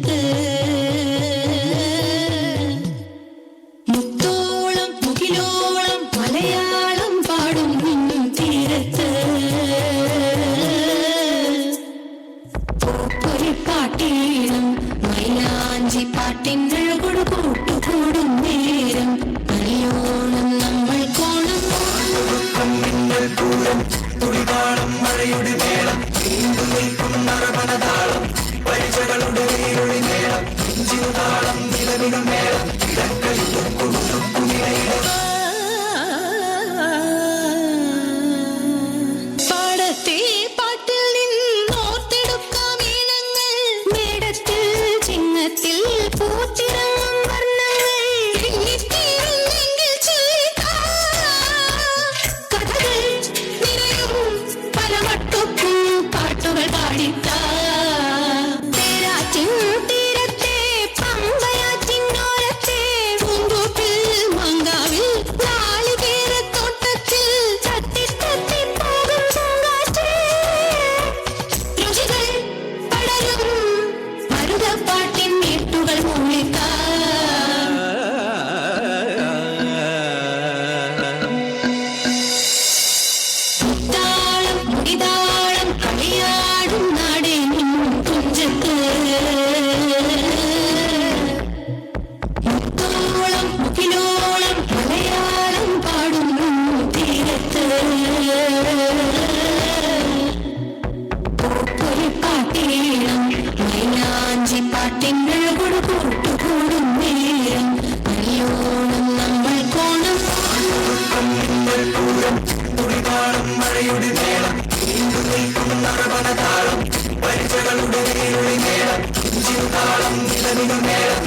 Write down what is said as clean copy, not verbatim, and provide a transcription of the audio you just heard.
തുഞ്ചത്ത് മുത്തോളം മുകിലോളം മലയാളം പാടും തീരത്ത് പാട്ടീണം മൈലാഞ്ചി പാട്ടിനഴകൊടു കൂട്ടുകൂടും നേരം കളിയോണം നമ്മൾ കോണം തുടിതാളം മഴയുടെ മേളം നറപണതാളം പരിചകളുടെ മേളം ജിതാളം നിലവിലും മേളം പാടത്തെ പാട്ടിൽ നിന്നോർത്തെടുക്കാം ഈണങ്ങൾ മേടത്തിൽ ചിങ്ങത്തിൽ പൂത്തിറങ്ങും വർണ്ണങ്ങൾ കഥകൾ നിറയും പല മട്ടൊക്കും പാട്ടുകൾ പാടിത്താ തീരത്തെ പമ്പയാറ്റിനോരത്തെ പൂന്തോപ്പിൽ മങ്കാവിൽ നാളികേരത്തോട്ടത്തിൽ തട്ടി പോകും പൂങ്കാറ്റ് രുചികൾ പടരും മരുതപ്പാട്ടിൻ വീട്ടുകൾ മൂളിത്താ മുത്താളം മുടിതാളം കളിയാടും നാടേനും തുഞ്ചത്ത് മുത്തോളം മുകിലോളം മലയാളം പാടും തീരത്ത് പാട്ടീണം മൈലാഞ്ചി പാട്ടിനഴകൊടു കൂട്ടുകൂടും നേരം കളിയോണം നമ്മൾ കോണം തുടിതാളം മഴയുടെ മേളം നറപണതാളം പരിചകളുടെ മേളം ജിതാളം നിലവിലും മേളം